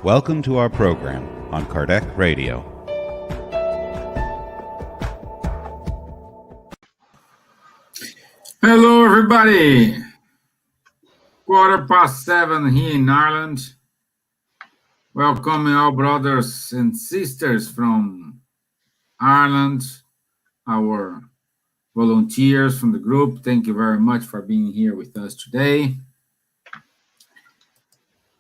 Welcome to our program on Kardec Radio. Hello, everybody. 7:15 here in Ireland. Welcoming all brothers and sisters from Ireland, our volunteers from the group. Thank you very much for being here with us today.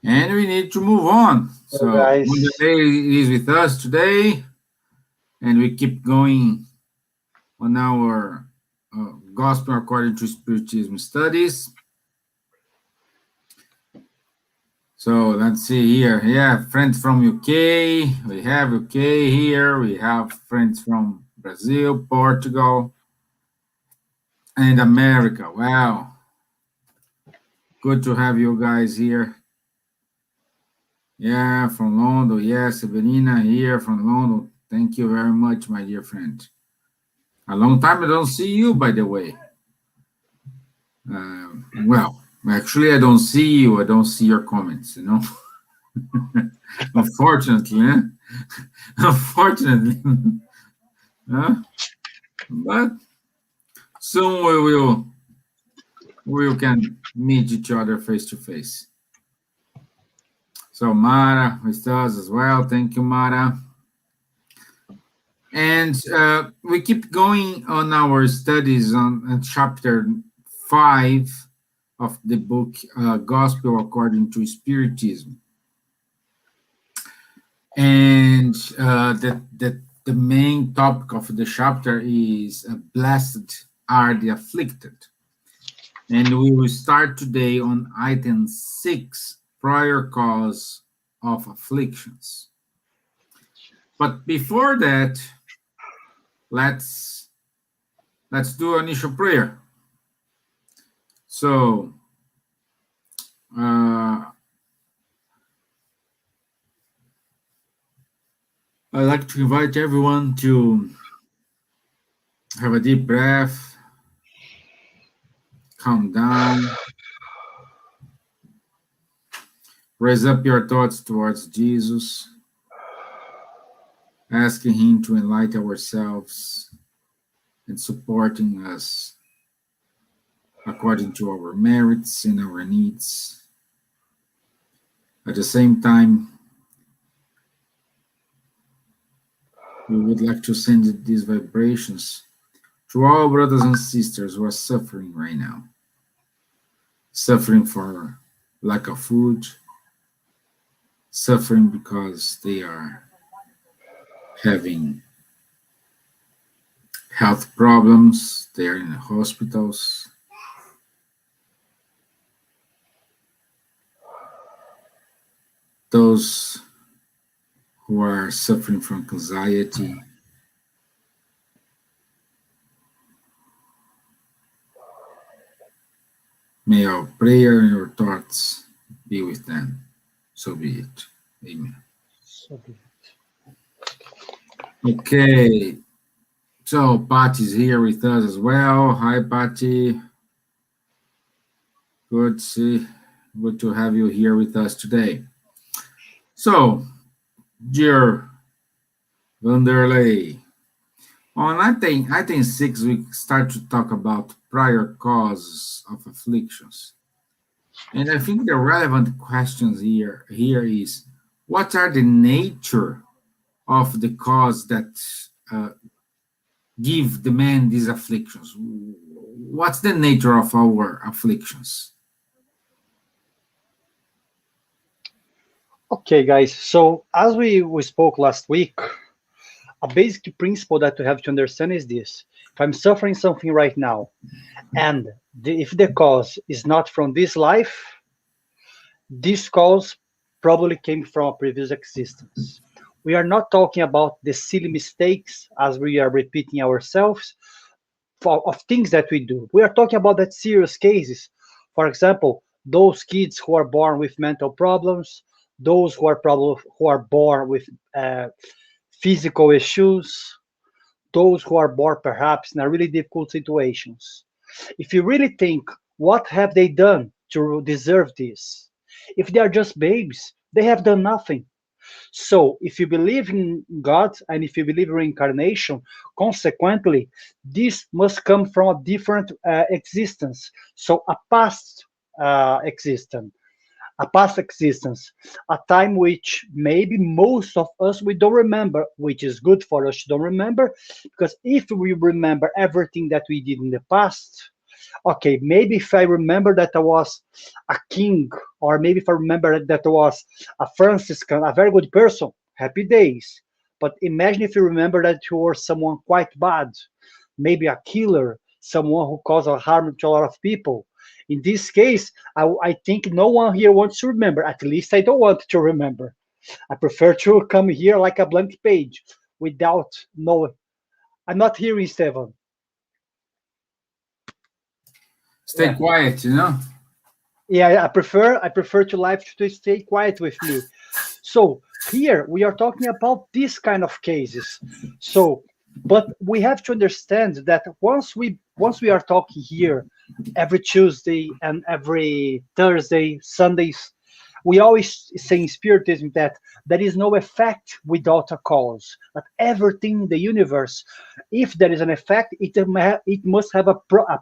And we need to move on. So Wanderley is with us today, and we keep going on our Gospel according to Spiritism studies. So let's see here. Yeah, friends from UK. We have UK here. We have friends from Brazil, Portugal, and America. Wow. Good to have you guys here. Yeah, from London. Yeah, Severina here from London. Thank you very much, my dear friend. A long time I don't see you, by the way. Well, actually, I don't see you. I don't see your comments, you know. Unfortunately, eh? Unfortunately. But soon we can meet each other face to face. So Mara with us as well. Thank you, Mara. And we keep going on our studies on chapter 5 of the book Gospel According to Spiritism. And the main topic of the chapter is blessed are the afflicted. And we will start today on item 6, prior cause of afflictions. But before that, let's do initial prayer. So I'd like to invite everyone to have a deep breath, calm down, raise up your thoughts towards Jesus, asking him to enlighten ourselves and supporting us according to our merits and our needs. At the same time, we would like to send these vibrations to all brothers and sisters who are suffering right now, suffering for lack of food, suffering because they are having health problems, they are in the hospitals. Those who are suffering from anxiety, may our prayer and our thoughts be with them. So be it. Amen. So be it. Okay. So Patty's here with us as well. Hi, Patty. Good to have you here with us today. So, dear Wanderley, on item 6, we start to talk about prior causes of afflictions. And I think the relevant questions here is, what are the nature of the cause that give the man these afflictions? What's the nature of our afflictions? Okay, guys. So as we spoke last week, a basic principle that we have to understand is this. If I'm suffering something right now, and if the cause is not from this life, this cause probably came from a previous existence. We are not talking about the silly mistakes as we are repeating ourselves of things that we do. We are talking about that serious cases. For example, those kids who are born with mental problems, those who are born with physical issues, those who are born perhaps in a really difficult situations. If you really think, what have they done to deserve this? If they are just babies, they have done nothing. So if you believe in God and if you believe in reincarnation, consequently, this must come from a different existence. So existence, a past existence, a time which maybe most of us we don't remember, which is good for us to don't remember, because if we remember everything that we did in the past, okay, maybe if I remember that I was a king, or maybe if I remember that I was a Franciscan, a very good person, happy days. But imagine if you remember that you were someone quite bad, maybe a killer, someone who caused a harm to a lot of people. In this case, I think no one here wants to remember. At least I don't want to remember. I prefer to come here like a blank page without knowing. I'm not hearing Stevan. Stay quiet, Yeah, I prefer to life to stay quiet with me. So here we are talking about this kind of cases. So, but we have to understand that once we are talking here every Tuesday and every Thursday, Sundays, we always say in Spiritism that there is no effect without a cause. That everything in the universe, if there is an effect, it must have a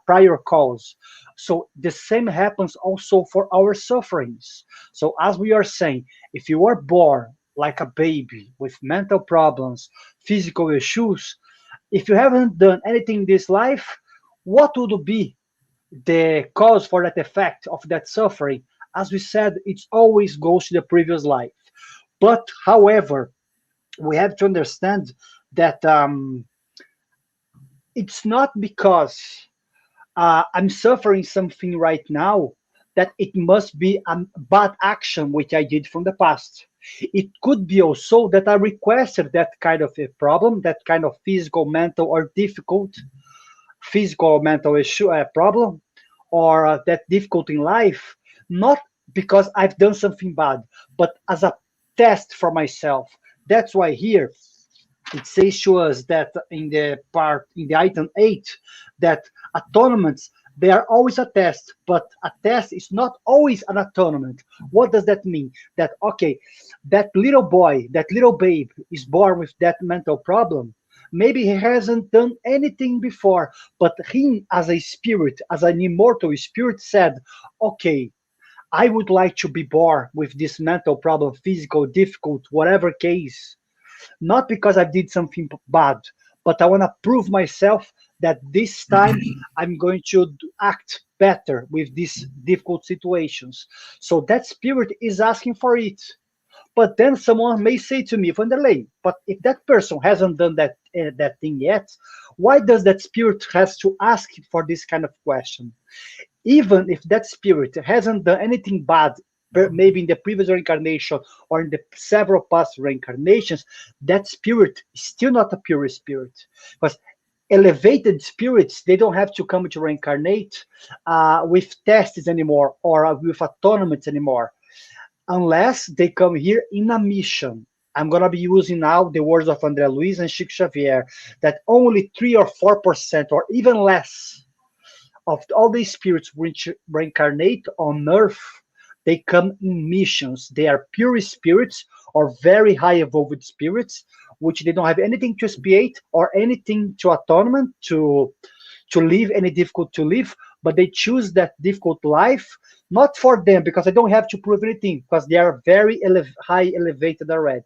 prior cause. So the same happens also for our sufferings. So as we are saying, if you are born like a baby with mental problems, physical issues, if you haven't done anything in this life, what would be the cause for that effect of that suffering? As we said, it always goes to the previous life. But however, we have to understand that it's not because I'm suffering something right now that it must be a bad action which I did from the past. It could be also that I requested that kind of a problem, that kind of physical, mental, or difficult physical or mental issue, problem, or that difficult in life, not because I've done something bad, but as a test for myself. That's why here it says to us that in the item 8, that atonements, they are always a test, but a test is not always an atonement. What does that mean? That, okay, that little boy, that little babe is born with that mental problem. Maybe he hasn't done anything before, but him as a spirit, as an immortal spirit, said, okay, I would like to be born with this mental problem, physical, difficult, whatever case, not because I did something bad, but I want to prove myself that this time I'm going to act better with these difficult situations. So that spirit is asking for it. But then someone may say to me, Wanderley, but if that person hasn't done that thing yet, why does that spirit has to ask for this kind of question? Even if that spirit hasn't done anything bad, maybe in the previous reincarnation or in the several past reincarnations, that spirit is still not a pure spirit. Because elevated spirits, they don't have to come to reincarnate with tests anymore or with atonements anymore, unless they come here in a mission. I'm going to be using now the words of André Luiz and Chico Xavier, that only 3 or 4% or even less of all these spirits which reincarnate on earth, they come in missions. They are pure spirits or very high evolved spirits, which they don't have anything to expiate or anything to atonement, to live any difficult to live, but they choose that difficult life, not for them, because they don't have to prove anything, because they are very high elevated already.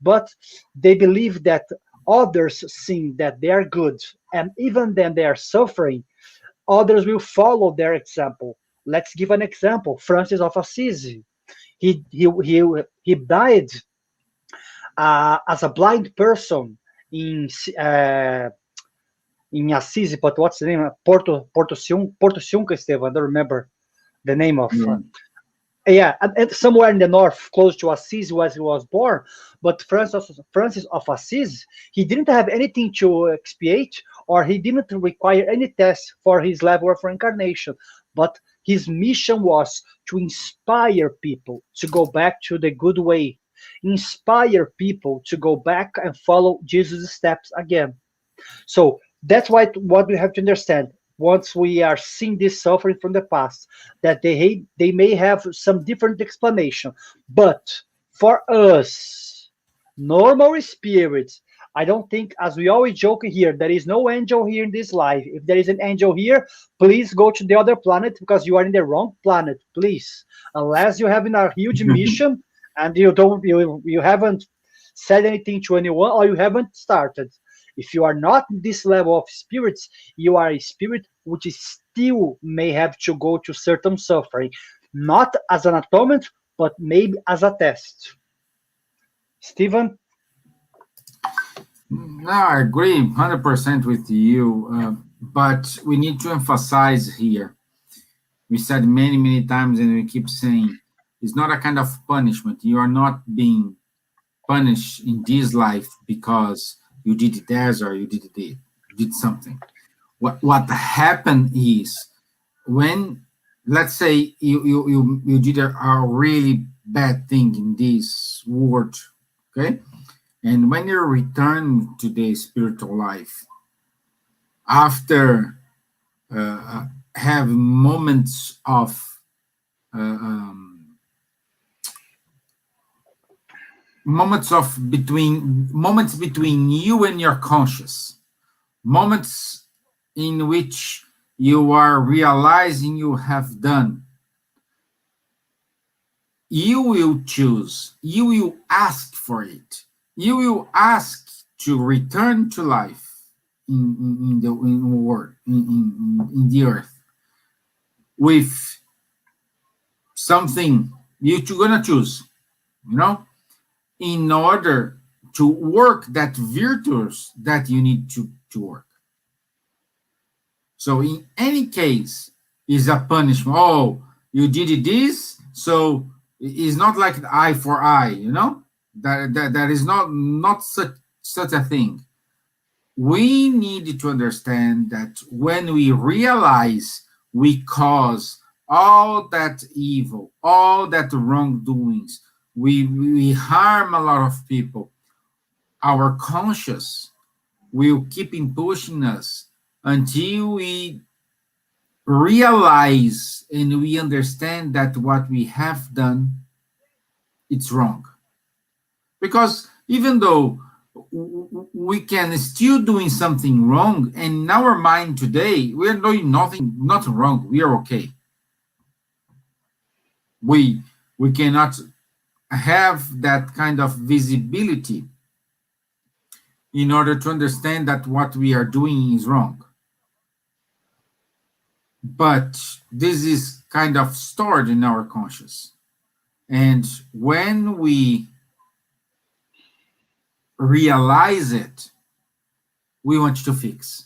But they believe that others think that they are good, and even then they are suffering, others will follow their example. Let's give an example. Francis of Assisi. He died as a blind person in Assisi, but what's the name? Porto Ciunca, Stevan. I don't remember the name of. Yeah, and somewhere in the north, close to Assisi, where he was born. But Francis of Assisi, he didn't have anything to expiate, or he didn't require any test for his level of reincarnation. But his mission was to inspire people to go back to the good way, inspire people to go back and follow Jesus' steps again. So that's what we have to understand. Once we are seeing this suffering from the past, that they may have some different explanation, but for us normal spirits. I don't think, as we always joke here, there is no angel here in this life. If there is an angel here, please go to the other planet because you are in the wrong planet, please. Unless you're having a huge mission and you haven't said anything to anyone or you haven't started. If you are not this level of spirits, you are a spirit which is still may have to go to certain suffering, not as an atonement, but maybe as a test. Stevan? No, I agree 100% with you, but we need to emphasize here. We said many, many times, and we keep saying, it's not a kind of punishment. You are not being punished in this life because you did this or you did something. What happened is when, let's say, you did a really bad thing in this world, okay? And when you return to the spiritual life, after having moments of moments between you and your conscious, moments in which you are realizing you have done, you will choose, you will ask for it, you will ask to return to life in the world, in the earth, with something you're gonna choose, in order to work that virtues that you need to work. So in any case, is a punishment. Oh, you did this, so it's not like eye for eye, that is not such a thing. We need to understand that when we realize we cause all that evil, all that wrongdoings, we harm a lot of people, our conscience will keep pushing us until we realize and we understand that what we have done, it's wrong. Because even though we can still doing something wrong, and in our mind today, we're doing nothing wrong, we are okay. We cannot have that kind of visibility in order to understand that what we are doing is wrong. But this is kind of stored in our conscious. And when we realize it, we want to fix.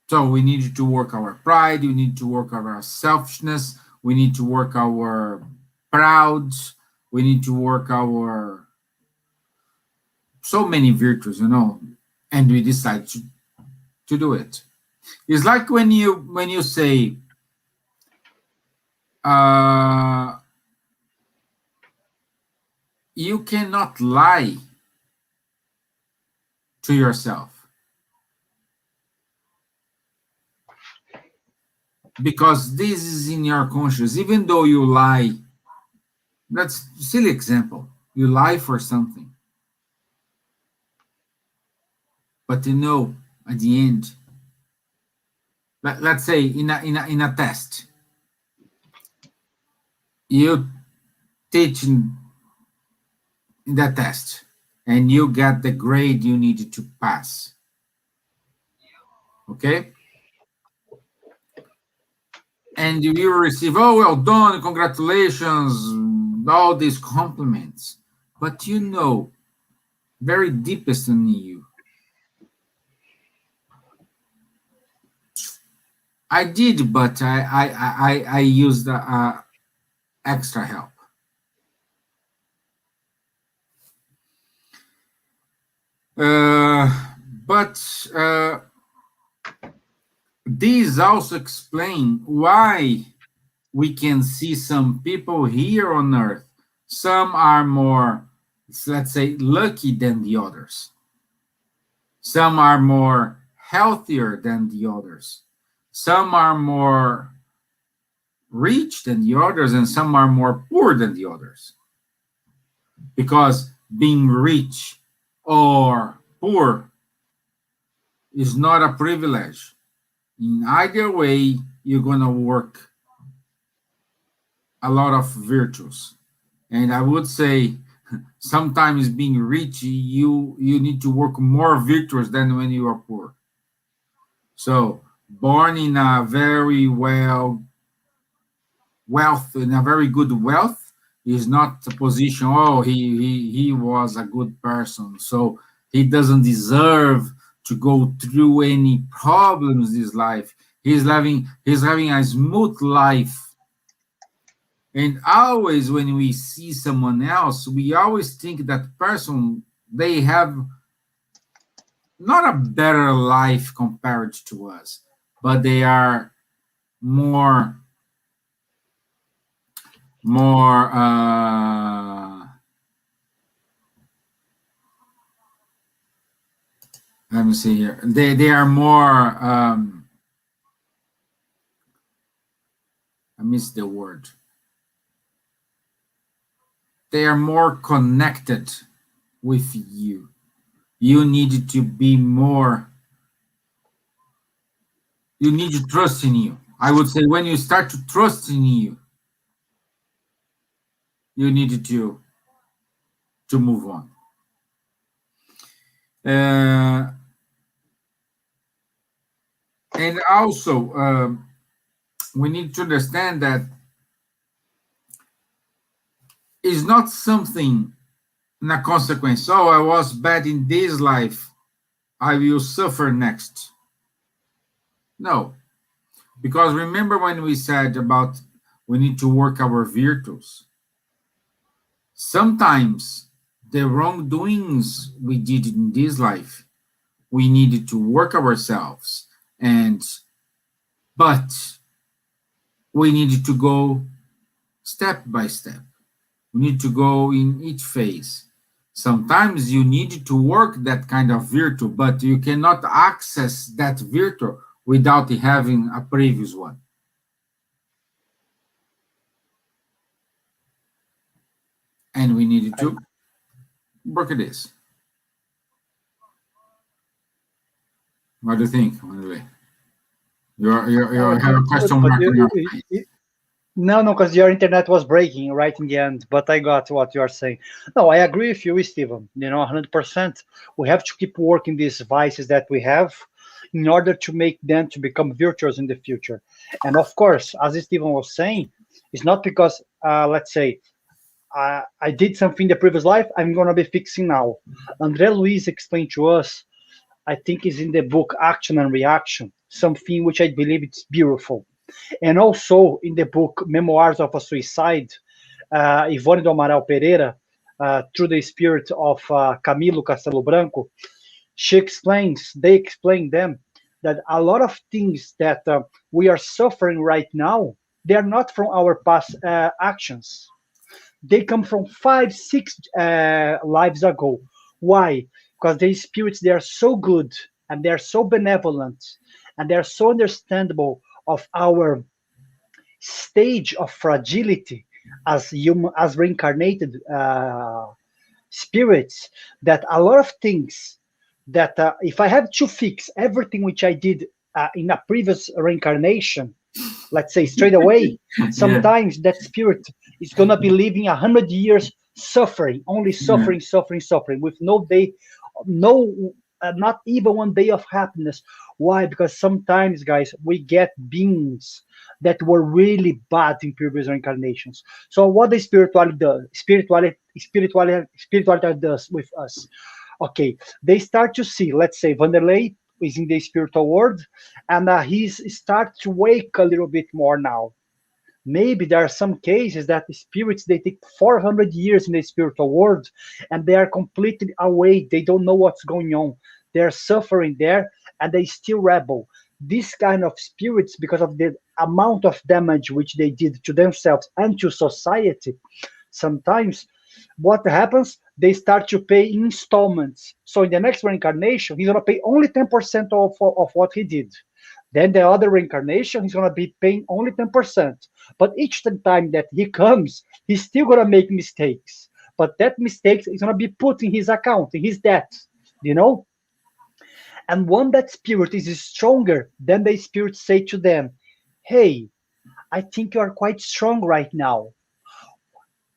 So we need to work our pride, we need to work our selfishness, we need to work our proud, we need to work our so many virtues, and we decide to do it. It's like when you say, you cannot lie to yourself, because this is in your conscience. Even though you lie, that's a silly example. You lie for something, but at the end, let's say in a test, you teach in that test, and you get the grade you needed to pass. Okay? And you receive, oh, well done, congratulations, all these compliments. But very deepest in you, I did, but I used extra help. But these also explain why we can see some people here on earth. Some are more, let's say, lucky than the others. Some are more healthier than the others. Some are more rich than the others, and some are more poor than the others. because being rich or poor is not a privilege. In either way, you're going to work a lot of virtues. And I would say sometimes being rich, you need to work more virtues than when you are poor. So born in a very in a very good wealth is not a position, oh, he was a good person, so he doesn't deserve to go through any problems this life. He's having a smooth life. And always when we see someone else, we always think that person, they have not a better life compared to us, but they are more let me see here. They are more I miss the word. They are more connected with you. You need to be more, you need to trust in you. I would say when you start to trust in you, you need to move on. And also, we need to understand that it's not something, a consequence. Oh, I was bad in this life, I will suffer next. No, because remember when we said about we need to work our virtues. Sometimes the wrongdoings we did in this life, we needed to work ourselves, but we needed to go step by step. We need to go in each phase. Sometimes you need to work that kind of virtue, but you cannot access that virtue without having a previous one. And we needed to work at this. What do you think, Wanderley? You have a question mark on your face. No, because your internet was breaking right in the end, but I got what you are saying. No, I agree with you, Stevan. 100%. We have to keep working these vices that we have in order to make them to become virtuous in the future. And of course, as Stevan was saying, it's not because, let's say, I did something in the previous life, I'm going to be fixing now. André Luiz explained to us, I think is in the book Action and Reaction, something which I believe it's beautiful. And also in the book Memoirs of a Suicide, Ivone do Amaral Pereira, through the spirit of Camilo Castelo Branco, they explain them that a lot of things that we are suffering right now, they are not from our past actions. They come from 5-6 lives ago. Why? Because the spirits, they are so good and they are so benevolent and they are so understandable of our stage of fragility as human, as reincarnated spirits, that a lot of things that if I have to fix everything which I did in a previous reincarnation, let's say straight away, sometimes that spirit is going to be living 100 years suffering, only suffering, suffering, with no day, not even one day of happiness. Why? Because sometimes, guys, we get beings that were really bad in previous reincarnations. So what the spirituality does with us? Okay, they start to see, let's say, Wanderley is in the spiritual world, and he's start to wake a little bit more now. Maybe there are some cases that the spirits, they take 400 years in the spiritual world, and they are completely away. They don't know what's going on. They're suffering there, and they still rebel. This kind of spirits, because of the amount of damage which they did to themselves and to society, sometimes what happens, they start to pay in installments. So in the next reincarnation, he's going to pay only 10% of what he did. Then the other reincarnation, he's going to be paying only 10%. But each time that he comes, he's still going to make mistakes. but that mistake is going to be put in his account, in his debt, you know. And when that spirit is stronger, then the spirit say to them, hey, I think you are quite strong right now.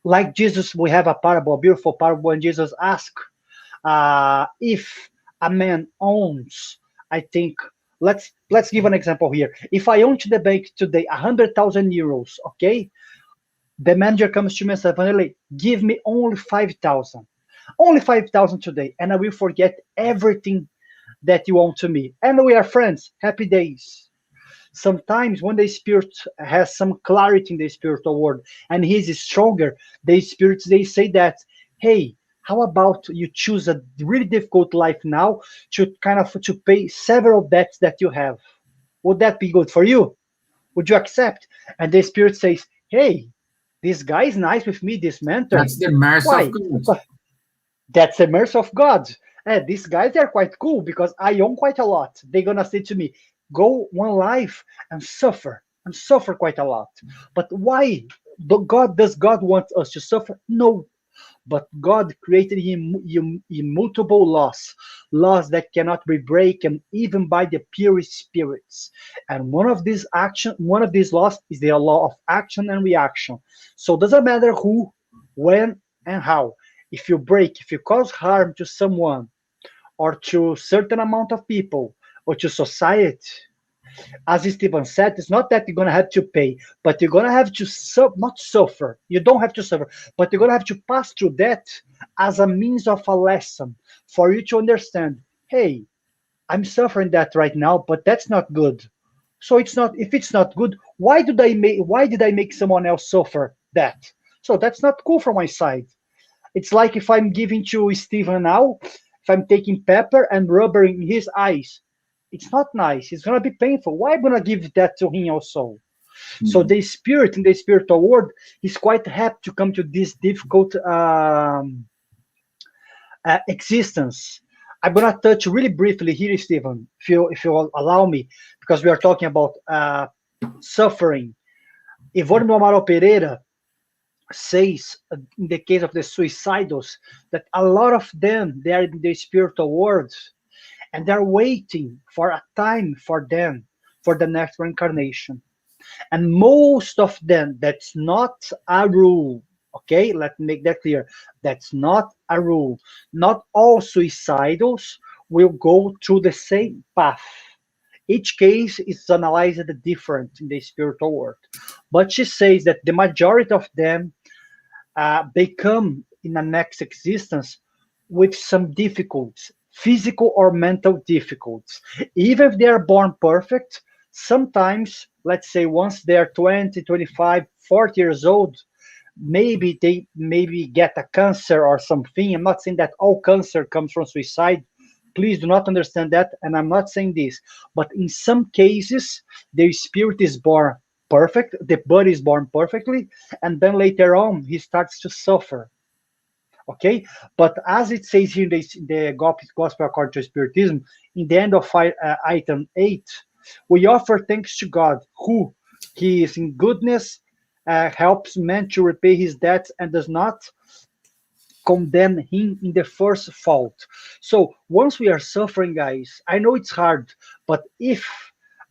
Like Jesus, we have a parable, a beautiful parable, when Jesus asked, if a man owns, I think, let's give an example here. If I own to the bank today 100,000 euros, okay, the manager comes to me and says, Wanderley, give me only 5,000 today, and I will forget everything that you own to me, and we are friends, happy days. Sometimes when the spirit has some clarity in the spiritual world and he's stronger, the spirits, they say that, hey, how about you choose a really difficult life now to to pay several debts that you have? Would that be good for you? Would you accept? And the spirit says, hey, this guy is nice with me, this mentor. That's the mercy Why? of God. That's the mercy of God. And these guys are quite cool because I own quite a lot. They're gonna say to me, go one life and suffer quite a lot. But why? Does God want us to suffer? No. But God created immutable laws that cannot be broken even by the purest spirits. And one of these laws is the law of action and reaction. So it doesn't matter who, when, and how. If you cause harm to someone, or to a certain amount of people, or to society, as Stevan said, it's not that you're going to have to pay, but you're going to have to not suffer. You don't have to suffer, but you're going to have to pass through that as a means of a lesson for you to understand, hey, I'm suffering that right now, but that's not good. So if it's not good, why did I make someone else suffer that? So that's not cool from my side. It's like if I'm giving to Stevan now, if I'm taking pepper and rubbing his eyes, it's not nice. It's gonna be painful. Why am I gonna give that to him also? So the spirit in the spiritual world is quite happy to come to this difficult existence. I'm gonna touch really briefly here, Stevan, if you allow me, because we are talking about suffering. Ivone Amaro Pereira says, in the case of the suicidals, that a lot of them, they are in the spiritual world, and they're waiting for a time for them for the next reincarnation. And most of them, that's not a rule. Okay, let's make that clear. That's not a rule. Not all suicidals will go through the same path. Each case is analyzed different in the spiritual world. But she says that the majority of them, they come in the next existence with some difficulties, physical or mental difficulties. Even if they are born perfect, sometimes, let's say once they're 20, 25, 40 years old, maybe they get a cancer or something. I'm not saying that all cancer comes from suicide. Please do not understand that, and I'm not saying this. But in some cases, the spirit is born perfect, the body is born perfectly, and then later on, he starts to suffer. Okay, but as it says here in the Gospel according to Spiritism, in the end of item 8, we offer thanks to God, who He is in goodness, helps man to repay his debts, and does not condemn him in the first fault. So once we are suffering, guys, I know it's hard, but if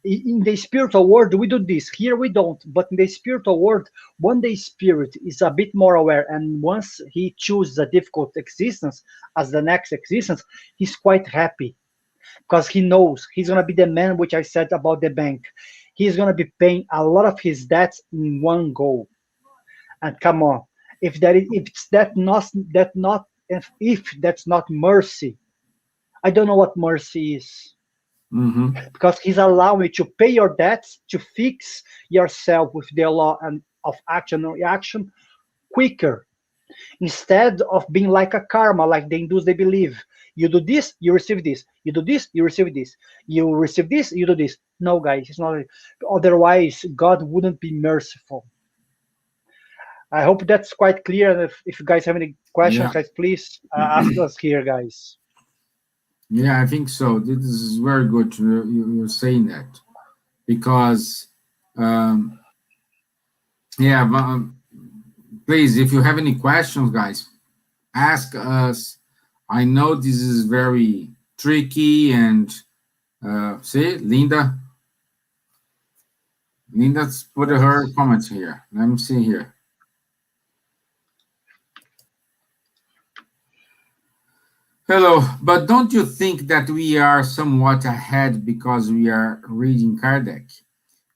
in the spiritual world we do this, here we don't, but in the spiritual world, when the spirit is a bit more aware, and once he chooses a difficult existence as the next existence, he's quite happy, because he knows he's going to be the man, which I said about the bank. He's going to be paying a lot of his debts in one go. And come on, if that's not mercy, I don't know what mercy is. Because he's allowing you to pay your debts, to fix yourself with the law and of action and reaction quicker, instead of being like a karma, like the Hindus, they believe. You do this, you receive this. You do this, you receive this. You receive this, you do this. No, guys, it's not. Otherwise, God wouldn't be merciful. I hope that's quite clear. And if you guys have any questions, guys, please ask us here, guys. Yeah, I think so. This is very good. You're saying that, because, please, if you have any questions, guys, ask us. I know this is very tricky, and see, Linda's put her comments here. Let me see here. Hello, but don't you think that we are somewhat ahead because we are reading Kardec?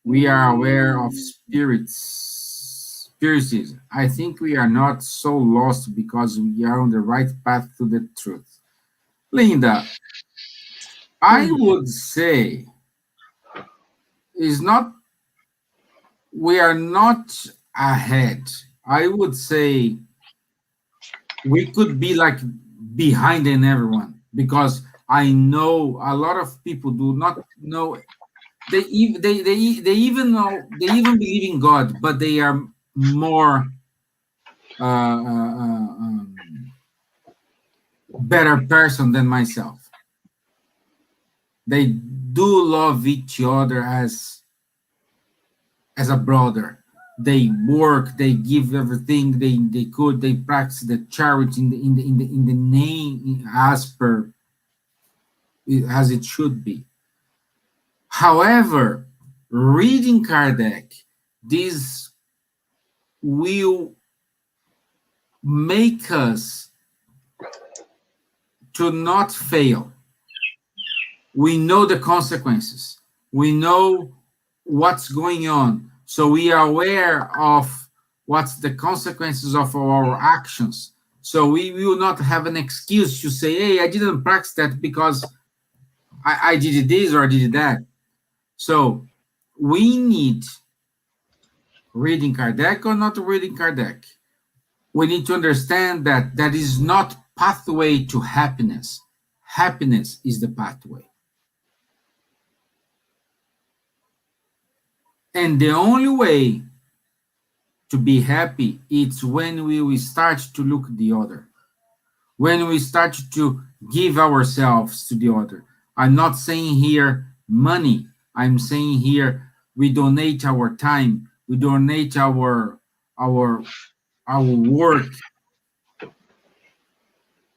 We are aware of spiritism. I think we are not so lost because we are on the right path to the truth. Linda, I would say is not we are not ahead. I would say we could be like behind in everyone, because I know a lot of people do not know. They even know, they even believe in God, but they are more better person than myself. They do love each other as a brother. They work, they give everything they could, they practice the charity in the name as per as it should be. However, reading Kardec, this will make us to not fail. We know the consequences. We know what's going on. So we are aware of what's the consequences of our actions. So we will not have an excuse to say, hey, I didn't practice that because I did this or I did that. So we need, reading Kardec or not reading Kardec, we need to understand that that is not pathway to happiness. Happiness is the pathway. And the only way to be happy, it's when we start to look at the other. When we start to give ourselves to the other. I'm not saying here money. I'm saying here we donate our time. We donate our work.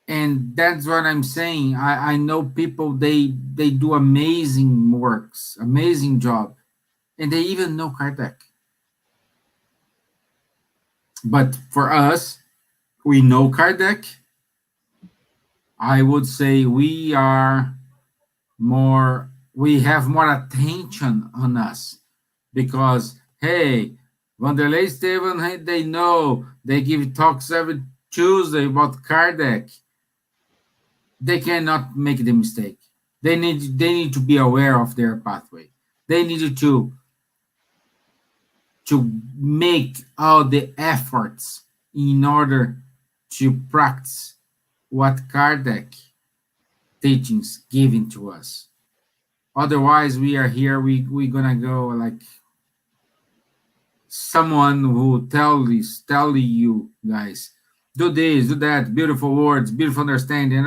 And that's what I'm saying. I know people, they do amazing works, amazing job. And they even know Kardec. But for us, we know Kardec. I would say we have more attention on us, because, hey, Wanderley, Stevan, hey, they know, they give talks every Tuesday about Kardec. They cannot make the mistake. They need to be aware of their pathway. They need to make all the efforts in order to practice what Kardec teachings giving to us. Otherwise, we are here, we're gonna go like someone who tell you guys, do this, do that, beautiful words, beautiful understanding,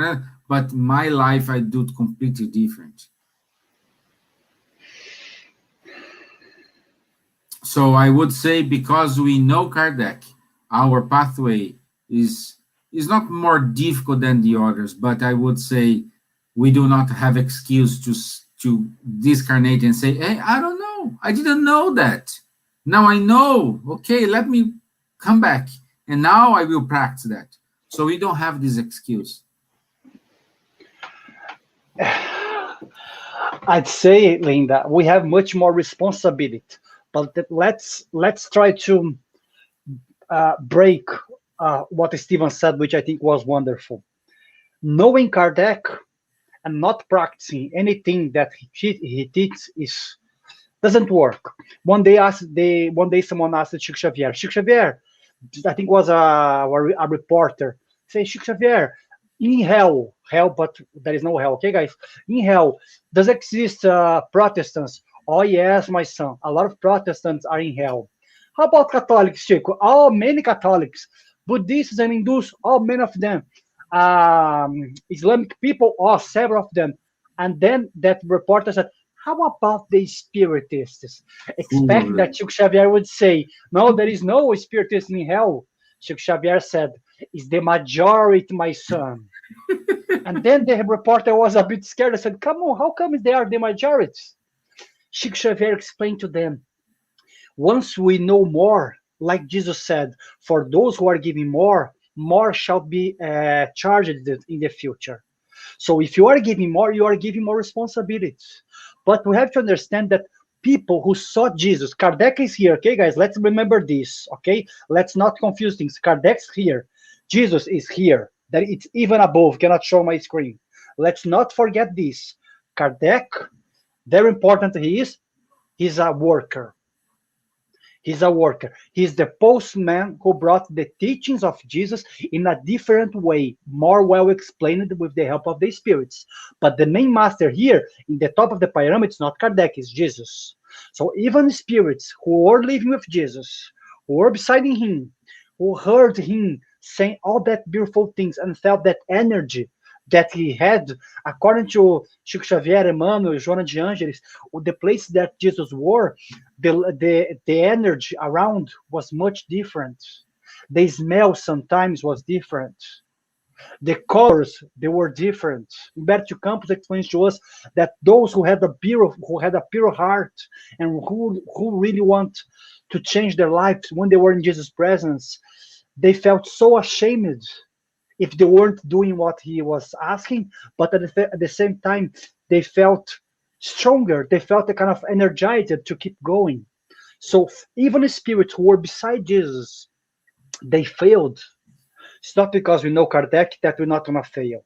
but my life I do completely different. So I would say, because we know Kardec, our pathway is not more difficult than the others, but I would say we do not have excuse to discarnate and say, hey, I don't know, I didn't know that. Now I know, okay, let me come back, and now I will practice that. So we don't have this excuse. I'd say, Linda, we have much more responsibility, but let's try to break what Stevan said, which I think was wonderful. Knowing Kardec and not practicing anything that he teaches doesn't work. One day someone asked Chico Xavier, I think was a reporter, say, Chico Xavier, in hell, but there is no hell, okay, guys? In hell, does exist Protestants? Oh, yes, my son. A lot of Protestants are in hell. How about Catholics, Chico? Oh, many Catholics. Buddhists and Hindus, oh, many of them. Islamic people, oh, several of them. And then that reporter said, how about the Spiritists? Expect that Chico Xavier would say, no, there is no Spiritism in hell. Chico Xavier said, is the majority, my son. And then the reporter was a bit scared. I said, come on, how come they are the majority? Chico Xavier explained to them, once we know more, like Jesus said, for those who are giving more, more shall be charged in the future. So if you are giving more, you are giving more responsibilities. But we have to understand that people who saw Jesus, Kardec is here, okay, guys? Let's remember this, okay? Let's not confuse things. Kardec's here. Jesus is here. That it's even above. Cannot show my screen. Let's not forget this. Kardec, very important he is. He's a worker. He's a worker. He's the postman who brought the teachings of Jesus in a different way, more well explained with the help of the spirits. But the main master here, in the top of the pyramid, is not Kardec, it's Jesus. So even spirits who were living with Jesus, who were beside him, who heard him saying all that beautiful things and felt that energy that he had, according to Chico Xavier, Emmanuel, Joana de Angelis, the place that Jesus were, the energy around was much different. The smell sometimes was different. The colors, they were different. Humberto Campos explains to us that those who had a pure heart and who really want to change their lives when they were in Jesus' presence, they felt so ashamed if they weren't doing what he was asking, but at the same time, they felt stronger. They felt a kind of energized to keep going. So even the spirits who were beside Jesus, they failed. It's not because we know Kardec that we're not going to fail.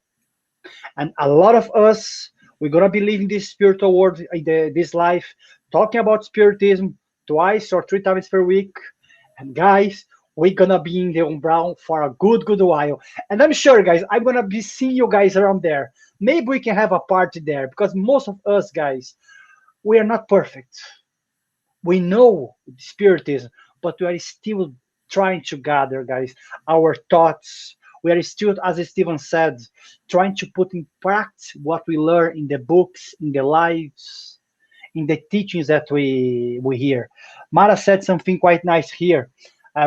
And a lot of us, we're going to be living this spiritual world in this life, talking about Spiritism 2 or 3 times per week. And guys, we're gonna be in the umbral for a good while. And I'm sure, guys, I'm gonna be seeing you guys around there. Maybe we can have a party there, because most of us, guys, we are not perfect. We know Spiritism, but we are still trying to gather, guys, our thoughts. We are still, as Stevan said, trying to put in practice what we learn in the books, in the lives, in the teachings that we hear. Mara said something quite nice here.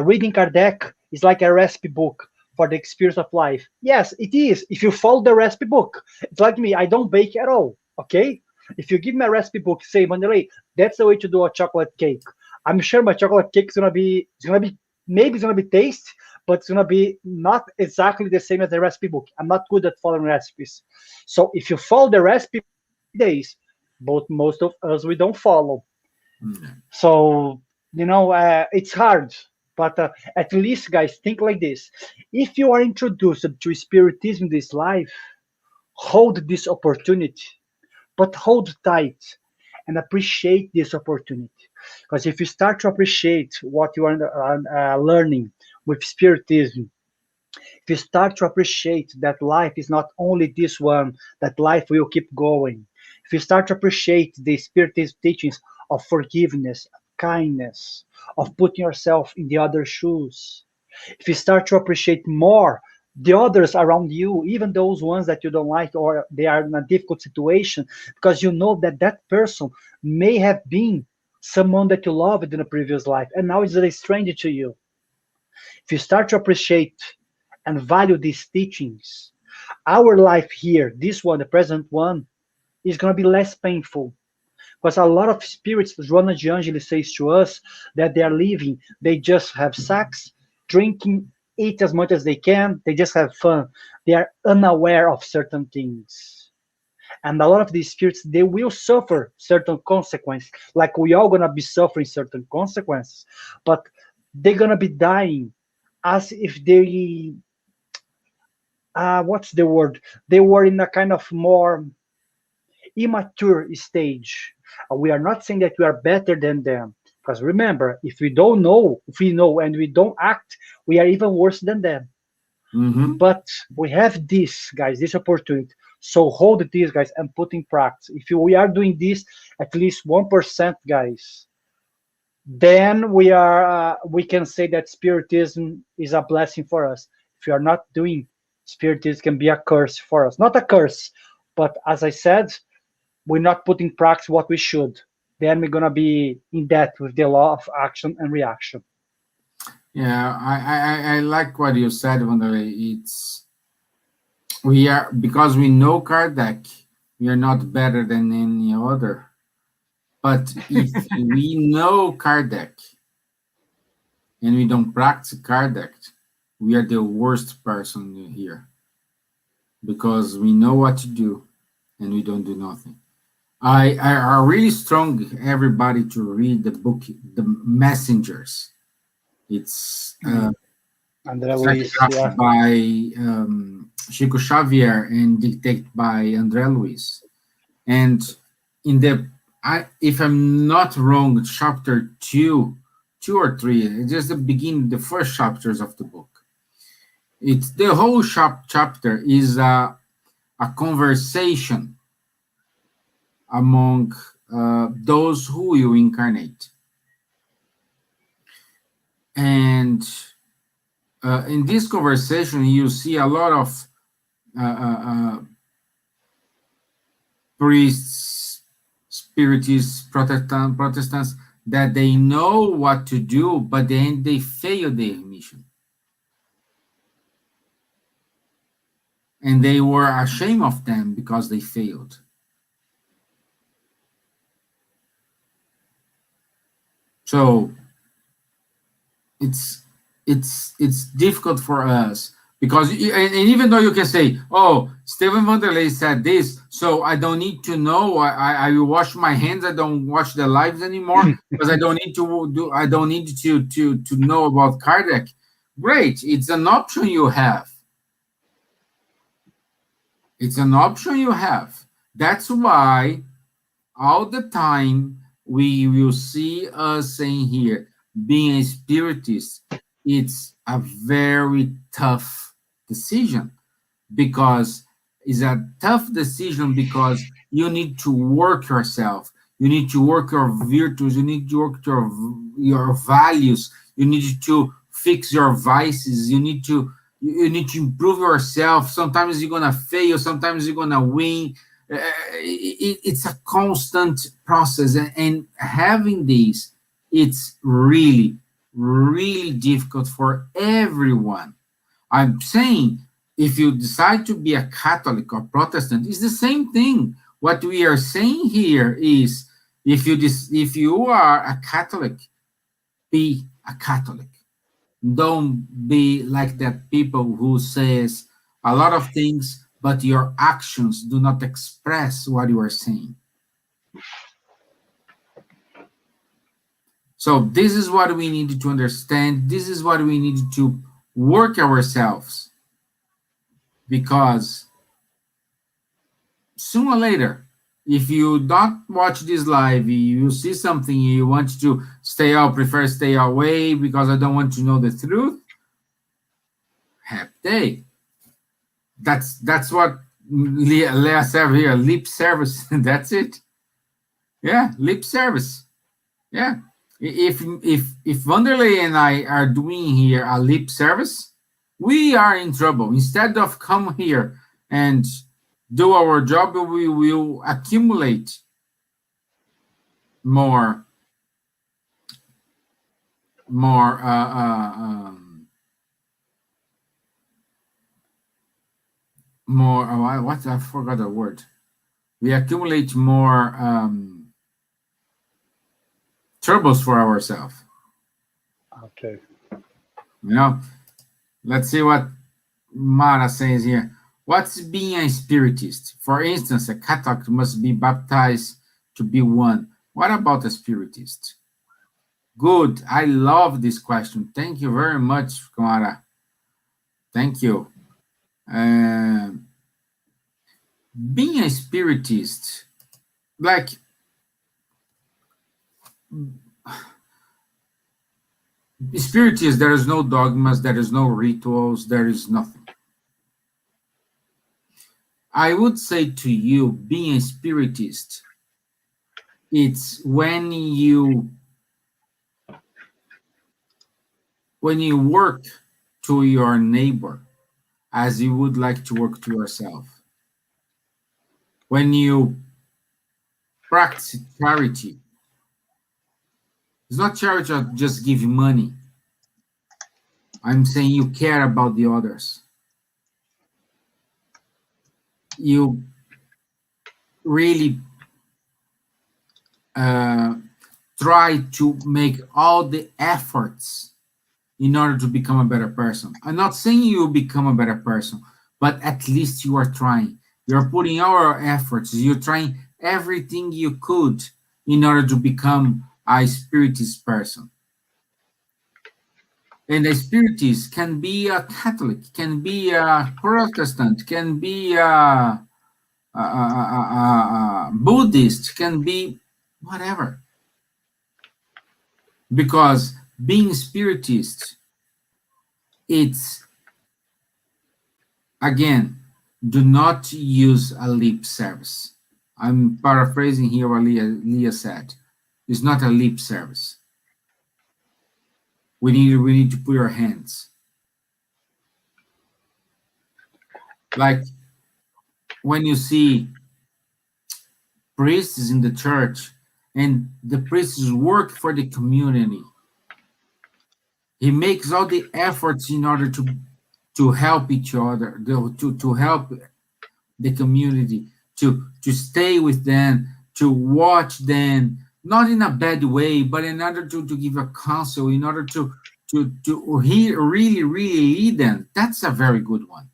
Reading Kardec is like a recipe book for the experience of life. Yes, it is. If you follow the recipe book, it's like me. I don't bake at all. Okay. If you give me a recipe book, say, Wanderley, that's the way to do a chocolate cake. I'm sure my chocolate cake is gonna be maybe it's gonna be taste, but it's gonna be not exactly the same as the recipe book. I'm not good at following recipes. So if you follow the recipe days, but most of us we don't follow. So it's hard. But at least, guys, think like this. If you are introduced to Spiritism in this life, hold this opportunity, but hold tight and appreciate this opportunity. Because if you start to appreciate what you are learning with Spiritism, if you start to appreciate that life is not only this one, that life will keep going, if you start to appreciate the Spiritism teachings of forgiveness, kindness, of putting yourself in the other shoes, if you start to appreciate more the others around you, even those ones that you don't like or they are in a difficult situation, because you know that that person may have been someone that you loved in a previous life and now is a stranger to you. If you start to appreciate and value these teachings, our life here, this one, the present one, is going to be less painful. Because a lot of spirits, Joana de Angelis says to us that they are living, they just have sex, drinking, eat as much as they can, they just have fun. They are unaware of certain things. And a lot of these spirits, they will suffer certain consequences, like we all gonna be suffering certain consequences, but they're gonna be dying as if they, what's the word? They were in a kind of more immature stage. We are not saying that we are better than them, because remember, if we know and we don't act, we are even worse than them. But we have this, guys, this opportunity. So hold this, guys, and put in practice. If we are doing this at least 1%, guys, then we can say that Spiritism is a blessing for us. If you are not doing, Spiritism can be a curse for us. Not a curse, but as I said, we're not putting in practice what we should. Then we're gonna be in debt with the law of action and reaction. Yeah, I like what you said, Wanderley. We are, because we know Kardec, we are not better than any other. But if we know Kardec and we don't practice Kardec, we are the worst person here, because we know what to do and we don't do nothing. I really strong everybody to read the book, The Messengers. It's André Luiz, yeah. photographed by Chico Xavier and dictated by André Luiz. And in the, if I'm not wrong, chapter two or three, it's just the beginning, the first chapters of the book. It's the whole chapter is a conversation among those who will incarnate. And in this conversation, you see a lot of priests, spiritists, Protestants, that they know what to do, but then they fail their mission. And they were ashamed of them because they failed. So it's difficult for us, because and even though you can say, oh, Stevan Wanderley said this, so I don't need to know, I will wash my hands, I don't watch the lives anymore because I don't need to know about Kardec. Great, it's an option you have. It's an option you have. That's why all the time we will see us saying here, being a spiritist, it's a very tough decision, because it's a tough decision because you need to work yourself. You need to work your virtues. You need to work your values. You need to fix your vices. You need to improve yourself. Sometimes you're gonna fail. Sometimes you're gonna win. It's a constant process, and having this, it's really, really difficult for everyone. I'm saying, if you decide to be a Catholic or Protestant, it's the same thing. What we are saying here is, if you are a Catholic, be a Catholic. Don't be like that people who says a lot of things, but your actions do not express what you are saying. So this is what we need to understand. This is what we need to work ourselves, because sooner or later, if you don't watch this live, you see something, you want to stay out, prefer stay away because I don't want to know the truth, happy day. That's what Elias said here, lip service. That's it. Yeah, lip service. Yeah. If Wanderley and I are doing here a lip service, we are in trouble. Instead of come here and do our job, we will accumulate more what, I forgot the word. We accumulate more troubles for ourselves. Okay. Let's see what Mara says here. What's being a spiritist? For instance, a Catholic must be baptized to be one. What about a spiritist? Good. I love this question. Thank you very much, Mara. Thank you. Being a spiritist, like, spiritist, there is no dogmas, there is no rituals, there is nothing. I would say to you, being a spiritist, it's when you work to your neighbor as you would like to work to yourself. When you practice charity, it's not charity of just giving money. I'm saying you care about the others. You really try to make all the efforts in order to become a better person. I'm not saying you will become a better person, but at least you are trying. You're putting our efforts. You're trying everything you could in order to become a spiritist person. And a spiritist can be a Catholic, can be a Protestant, can be a Buddhist, can be whatever. Because being spiritist, it's, again, do not use a lip service. I'm paraphrasing here what Leah said. It's not a lip service. We need to put our hands. Like when you see priests in the church and the priests work for the community, he makes all the efforts in order to help each other, to help the community, to stay with them, to watch them, not in a bad way, but in order to give a counsel, in order to really lead them. That's a very good one.